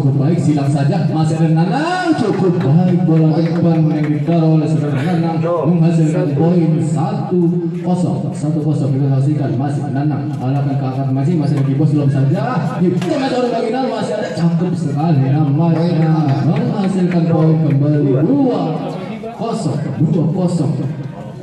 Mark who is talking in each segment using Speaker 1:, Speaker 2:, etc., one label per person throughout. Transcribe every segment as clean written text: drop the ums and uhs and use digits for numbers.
Speaker 1: cukup baik, silang saja masih ada Nanang, cukup baik, bola depan yang ditaruh oleh saudara Nanang menghasilkan poin 1-0. Kita saksikan masih Nanang arahkan ke akar masih ada Gibos belum saja kita masih ada baginal, masih ada cakep sekali namanya menghasilkan poin kembali 2-0.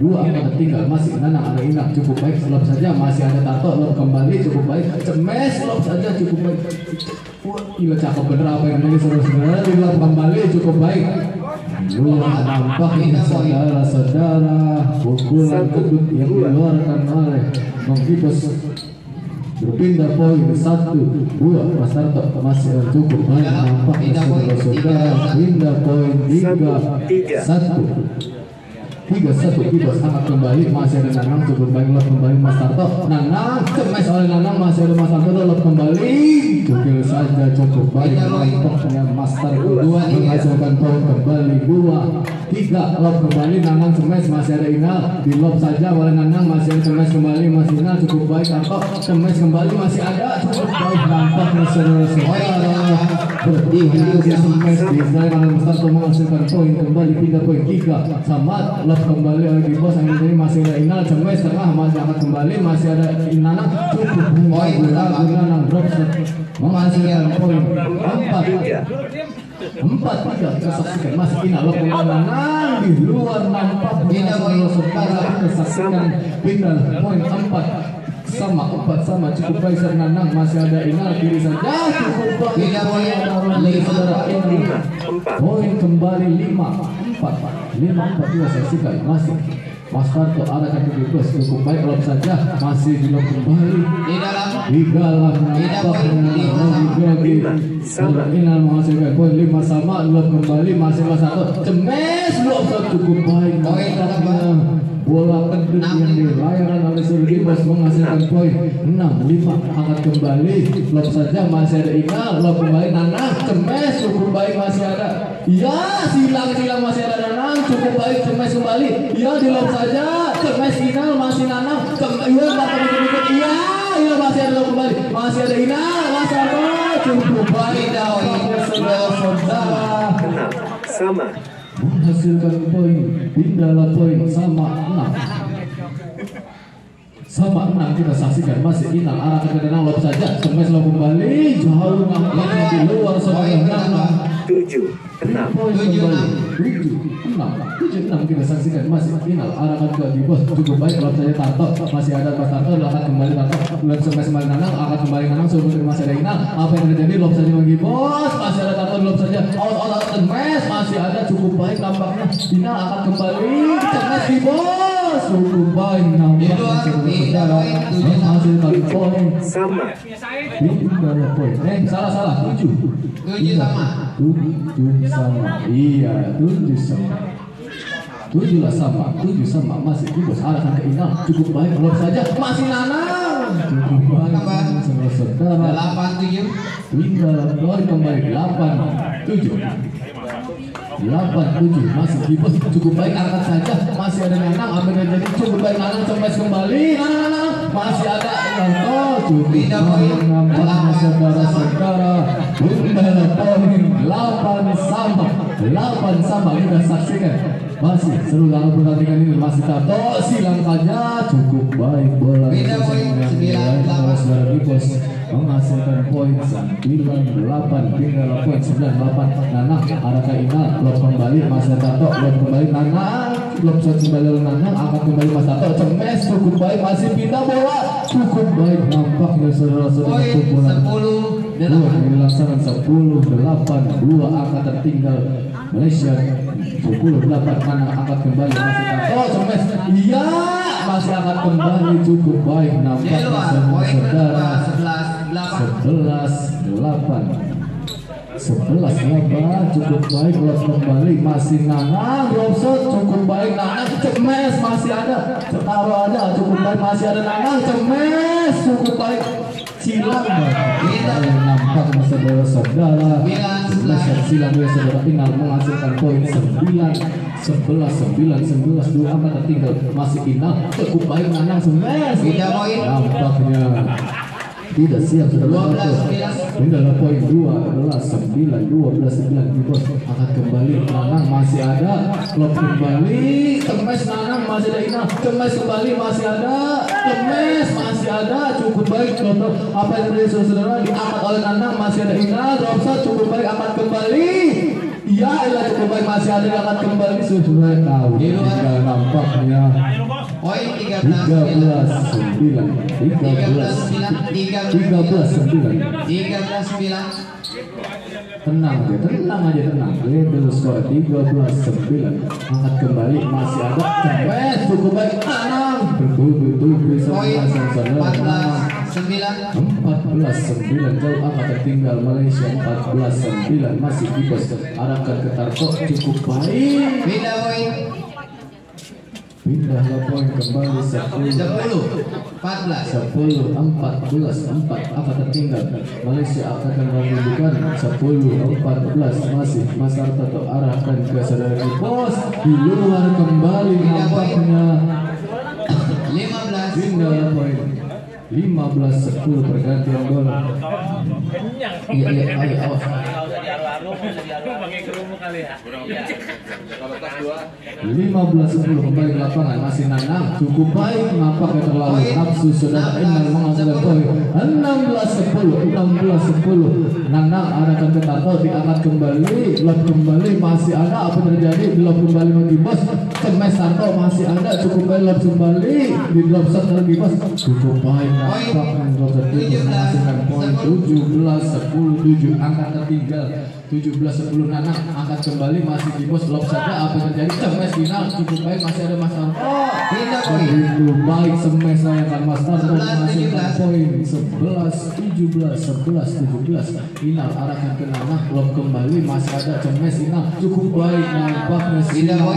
Speaker 1: 2 angka tinggal masih Nanang ada Inak cukup baik, lob saja masih ada Tato, lob kembali cukup baik, cemes lob saja cukup baik. Gila cakep bener apa yang ini saudara-saudara, lob kembali cukup baik. Nampak ini saudara-saudara pukulan kedut yang dikeluarkan oleh Gibos berpindah poin 1-2. Mas Tarto masih cukup baik, nampak ini saudara-saudara pindah poin 3-1 Gibos angkat kembali, masih ada Nanang cukup baik, lob kembali Mas Tarto, Nanang kemes oleh Nanang, masih ada Mas Tarto, lob kembali cukil saja cukup baik, nampaknya Mas Tarto menghasilkan poin kembali 2-3. Lob kembali Nanang cemes, masih ada Inal di lob saja oleh Nanang, masih ada cemes kembali, masih Inal cukup baik, Tarto cemes kembali masih ada cukup baik, nampaknya saudara-saudara bertiga cemes diserang oleh Mas Tarto menghasilkan poin kembali 3 poin 3 sama. Lob kembali oleh Gibos yang ini masih ada Inal cemes tengah, masih akan kembali, masih ada Nanang cukup poin Nanang drop menghasilkan poin 4-3. Saksikan masih Inal lob Nanang di luar, nampaknya saudara saksikan pindah poin 4 sama cukup baik Nanang, masih ada Inal kiri saja cukup baik saudara Inal poin kembali 5-4 juga saksikan masih Mas Tarto arahkan ke Gibos cukup baik, lob saja masih di lob kembali di dalam nampaknya saudara Inal menghasilkan poin 5 sama, lob kembali masih Mas Tarto cemes lob cukup baik, nampaknya bola kedut yang dilayarkan oleh saudara Gibos menghasilkan poin 6-5. Angkat kembali, lob saja masih ada Inal, lob kembali Nanang cemes cukup baik, masih ada silang masih ada Nanang cukup baik, cemes kembali di lob saja cemes Inal masih Nanang masih ada lob kembali, masih ada Inal, masih ada cukup baik saudara
Speaker 2: sama
Speaker 1: menghasilkan poin pindah poin sama 6. Kita saksikan masih Inal arahkan ke Nanang, lob saja cemes lob kembali jauh nampaknya di luar saudara
Speaker 2: 7-6
Speaker 1: poin kembali 7-6. Kita saksikan masih Inal arahkan ke Gibos cukup baik, lob saja Tarto masih ada Mas Tarto, akan kembali Tarto lob cemes kembali Nanang, akan kembali Nanang sebelum masih ada Inal, apa yang terjadi lob saja Gibos masih ada Tarto, lob saja out cemes masih ada cukup baik, nampaknya Inal akan kembali cemes Gibos cukup baik, nampaknya menghasilkan poin
Speaker 2: sama
Speaker 1: poin salah 7 sama iya 7 sama masih Gibos arahkan ke Inal cukup baik, lob saja masih Nanang cukup baik saudara
Speaker 3: 8-7
Speaker 1: tinggal poin kembali 8-7 masih Gibos cukup baik, angkat saja masih ada Nanang, apa yang jadi cukup baik Nanang cemes kembali Nanang masih ada cukup nampaknya saudara-saudara tinggal poin 8 sama. Kita saksikan masih seru dalam pertandingan ini, masih Tarto silang saja cukup baik, bola saudara Gibos menghasilkan poin 9-8 tinggal poin 9-8. Nanang arah ke Inal, lob kembali masih Tarto, lob kembali Nanang, lob kembali Nanang, akan kembali Mas Tarto cemes cukup baik, masih pindah bola cukup baik, nampaknya saudara-saudara kumpulan 10 dilaksanakan 10-8 2 angka tertinggal Malaysia 10-8. Nanang angkat kembali masih Tarto cemes masih angkat kembali cukup baik, nampaknya saudara 11-8 cukup baik, lob kembali masih Nanang, lob cukup baik Nanang cemes masih ada taruh ada cukup baik, masih ada Nanang cemes cukup baik silang nampaknya saudara-saudara silang saudara Inal menghasilkan poin 11 2 angka tertinggal masih Inal cukup baik Nanang cemes nampaknya tidak siap sudah
Speaker 3: 12-9.
Speaker 1: tinggal poin 12 9 12 9 di bos angkat kembali Nanang masih ada klub kembali kemes Nanang masih ada Inal kemes kembali masih ada kemes masih ada cukup baik contoh apa yang terjadi saudara diangkat oleh Nanang masih ada Inal drop shot cukup baik angkat kembali ya elah cukup baik masih ada angkat kembali sudah tahu tinggal nampaknya
Speaker 3: Poin 13
Speaker 1: 13 9 tenang aja tenang level skor 13 9 angkat kembali masih ada kembali cukup baik tenang betul bisa
Speaker 3: poin 14 9
Speaker 1: 14 9 jauh angkat tertinggal Malaysia 14 9 masih bebas arahkan ke Tarto cukup baik
Speaker 3: pindah poin
Speaker 1: pindah ke poin kembali 10
Speaker 3: 14
Speaker 1: 10 14 4 apa tertinggal Malaysia akan menunjukkan 10 14 masih Mas Arto arahkan ke saudara di pos di luar kembali nampaknya
Speaker 3: 15
Speaker 1: pindah poin 15-10 pergantian bola. Iya ayo awas. 15-10 kembali ke lapangan masih Nanang cukup baik nampaknya terlalu nafsu saudara Inal menghasilkan poin 16-10 Nanang arahkan ke Tarto diangkat kembali lob kembali masih ada apa terjadi lob kembali bagi bos kemes Tarto masih ada cukup baik lob kembali di drop shot lagi bos cukup baik nampaknya drop shot itu menghasilkan poin 17-10 7 angkat tertinggal 17-10 Nanang angkat kembali masih di bos lob saja apa terjadi semes final cukup baik masih ada Mas Tarto begitu baik semes sayangkan Mas Tarto menghasilkan poin 11-17 Inal arahkan ke Nanang lob kembali masih ada semes Inal cukup baik nampaknya final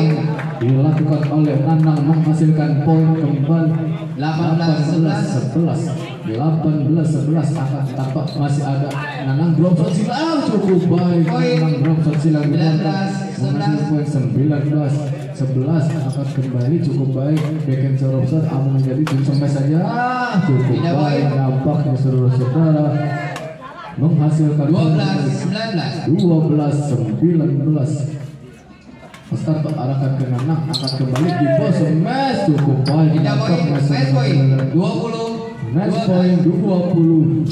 Speaker 1: dilakukan oleh Nanang menghasilkan poin kembali 18-11 akan tampak masih ada Nanang drop shot silang cukup baik Nanang drop shot silang menghasilkan poin 19-11 akan kembali cukup baik backhand drop shot akan menjadi tim sampai saja cukup baik nampaknya saudara-saudara menghasilkan 12-19 Mas Tarto arahkan ke Nanang akan kembali di pos smash cukup baik nampaknya match point 20-12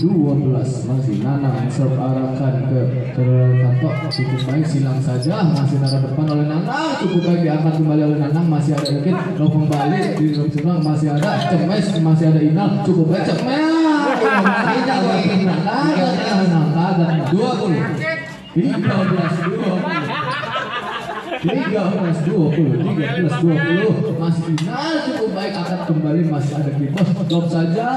Speaker 1: masih Nanang serve arahkan ke Tarto cukup baik silang saja masih arah depan oleh Nanang cukup baik diangkat kembali oleh Nanang masih ada Ekin lo kembali di silang masih ada cemes masih ada Inal cukup baik cemes 13-20 masih Inal cukup baik akan kembali masih ada Kipos lob saja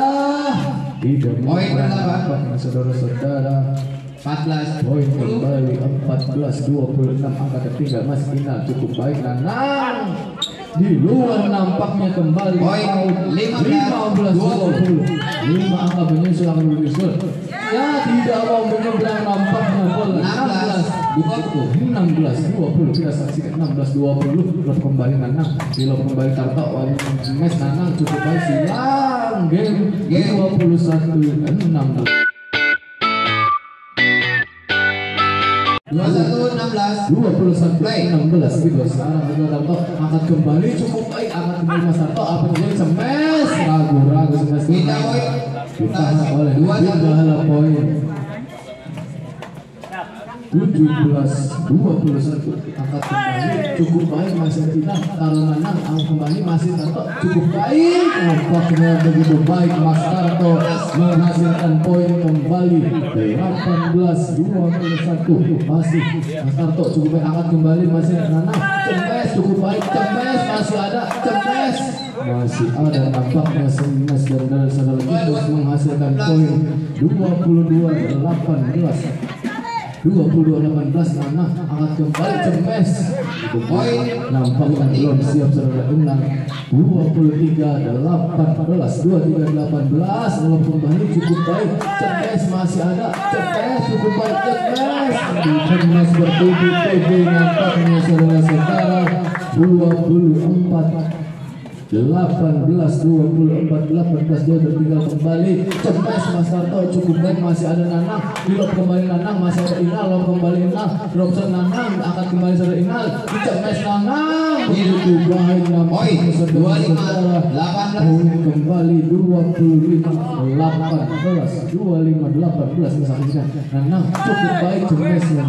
Speaker 1: tidak apa saudara-saudara 14 poin kembali 14-26 angka tertinggal masih Inal cukup baik Nanang di luar nampaknya kembali 15-20 5 angka menyusul akan menyusul ya tidak mau menyeberang nampaknya bola 16-20 kita saksikan 16-20 lob kembali Nanang di lob kembali Tarto mes Nanang cukup baik silang game 21-16 21-16 gitu sekarang Tarto angkat kembali cukup baik angkat kembali Mas Tarto apa yang jadi semes ragu semes ditahan oleh Bidala poin 17-21 angkat kembali cukup baik masih tidak kalau Nanang angkat kembali masih Tarto cukup baik nampaknya begitu baik Mas Tarto menghasilkan poin kembali 18-21 masih Mas Tarto cukup baik angkat kembali masih Nanang cemes cukup baik cemes masih ada cemes masih ada nampaknya semes dan saudara Kipos menghasilkan poin 22-18 Nanang angkat kembali cemes poin nampaknya belum siap saudara Inal 23-18 belum kembali cukup baik cemes masih ada cemes cukup baik cemes bertubi-tubi nampaknya saudara-saudara 24-18 18-20 14 jauh tertinggal kembali. Cemes Mas Tarto cukup baik, masih ada Nanang, dilop kembali Nanang, masih ada Inal, lop kembali Inal, drop shot Nanang, akan kembali saudara Inal, cemes Nanang, begitu baik nampaknya saudara-saudara. Kembali 25-18 misalkan Nanang cukup baik cemesnya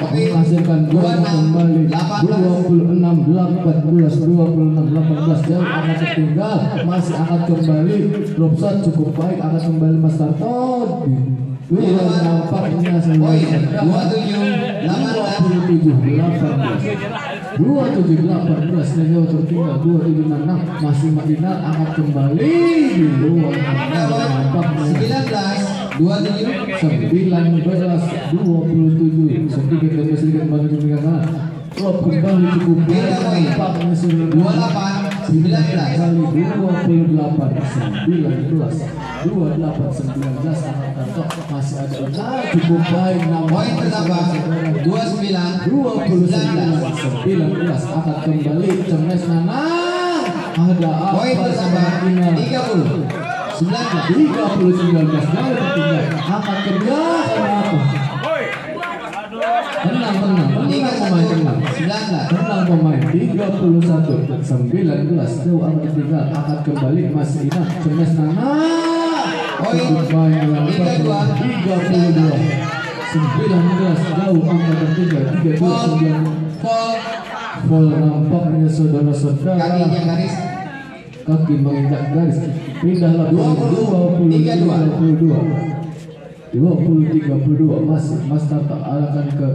Speaker 1: menghasilkan gol kembali 26-18 jauh akan tertinggal, masih akan kembali drop shot cukup baik, akan kembali Mas Tarto. Nampaknya semuanya 27-18 jauh tertinggal 27 Nanang, masih Madinah akan kembali di luar. Nampaknya 19-27 sedikit bantu dengan klub kembali cukup baik, nampaknya sudah 28-19 masih ada cukup baik, nampaknya 29-19 akan kembali cemes Nanang, ada apa sama 30-19 jauh tertinggal akan kembali. Tenang pemain 31-19 jauh akan tertinggal, akan kembali masih Inang, cemes Nanang, cukup baik 32-19 jauh akan tertinggal 32-9 full. Nampaknya saudara-saudara kaki menginjak garis, pindahlah 20-32 masih Mas Tarto arahkan ke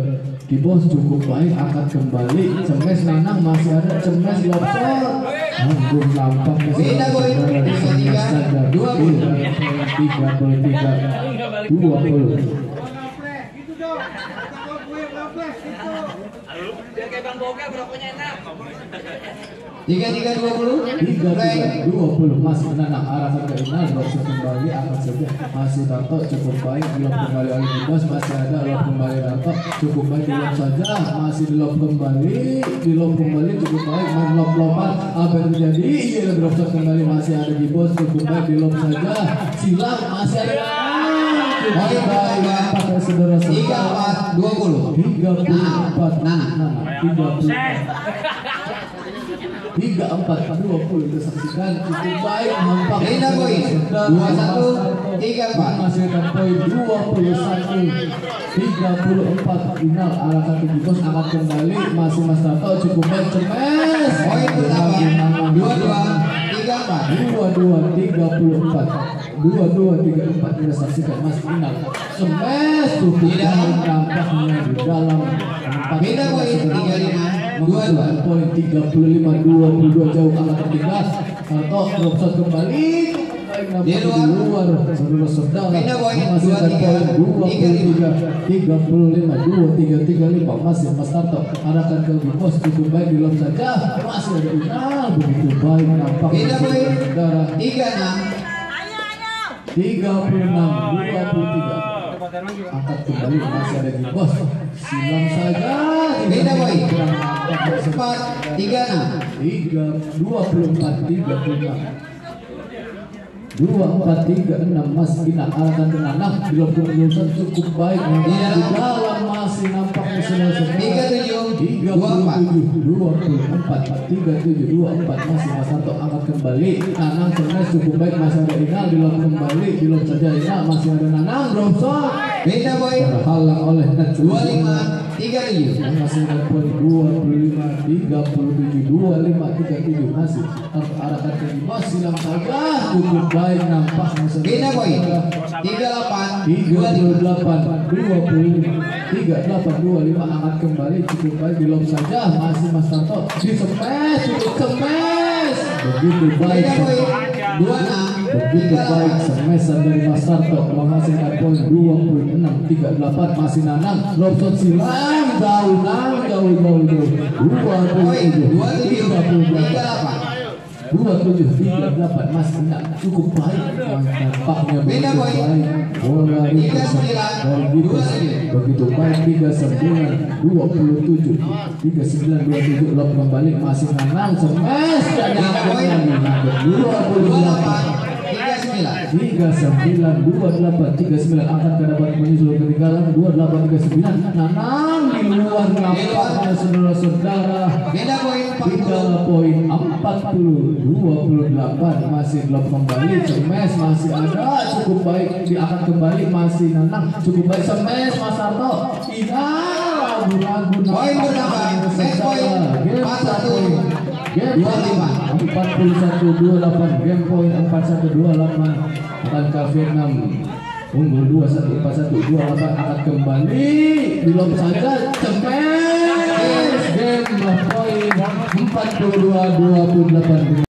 Speaker 1: Kibos cukup baik, akan kembali cemes Nanang, masih ada cemes lobster anggun, nampaknya saudara-saudara 33-20 33-20 masih Nanang arahkan ke Inal, lobster kembali akan saja masih Tarto cukup baik, belum kembali oleh Kibos, masih ada lob kembali Tarto cukup baik, dilop saja masih dilop kembali cukup baik, main lob-loban apa yang terjadi, iya drop shot kembali masih ada Kibos cukup baik, dilop saja silang masih ada baik pakai saudara-saudara 34 disaksikan cukup baik, nampaknya 21-34 menghasilkan poin 21-34 final arahkan ke Kibos, akan kembali masih Mas Tarto cukup baik, cemes poin pertama 22-34 disaksikan Mas Inal, cemes cukup baik, nampaknya di dalam beda poin 35-22 jauh akan tertinggal. Tarto drop shot kembali di luar saudara-saudara, menghasilkan poin 23-35 masih Mas Tarto arahkan ke Kibos cukup baik, dilop saja masih ada Inal, begitu baik nampaknya saudara 36-23 angkat kembali masih ada Kibos, silang saja
Speaker 3: beda poin
Speaker 1: 24-36 Mas Inal arahkan ke Nanang, belum keputusan cukup baik di dalam masih nampaknya selesai 37-24 masih Mas Tarto angkat kembali Nanang, cemes cukup baik masih ada Inal, dilop kembali, dilop saja Inal, masih ada Nanang, drop shot
Speaker 3: beda poin
Speaker 1: terhalang oleh
Speaker 3: 25-37
Speaker 1: masih ada poin 25-37 masih arahkan ke Kibos, silang saja cukup baik nampaknya
Speaker 3: beda poin
Speaker 1: 38-25 angkat kembali cukup baik, dilop saja masih Mas Tarto di cemes, cukup cemes begitu baik, begitu baik semesan dari Mas Tarto menghasilkan poin 26-38 masih Nanang, drop shot silang jauh 27-38 27-38 masih tidak cukup baik tampaknya
Speaker 3: Beda,
Speaker 1: begitu
Speaker 3: boy.
Speaker 1: baik bola
Speaker 3: 39-27.
Speaker 1: begitu baik 39-27 lob kembali masih menang smash dan yang
Speaker 3: Beda, boy.
Speaker 1: kembali 39 akan dapat menyusul ketinggalan 28-39 Nanang di luar nampaknya saudara-saudara.
Speaker 3: Beda poin
Speaker 1: 3 poin 40-28 masih belum kembali smash masih ada cukup baik akan kembali masih Nanang cukup baik smash Mas Sarto tidak ragu-ragu
Speaker 3: Poin bertambah. Match point 41-28.
Speaker 1: game point 41-28 akankah Vietnam unggul 21 41 28 akan kembali di lob saja smash game point 42-28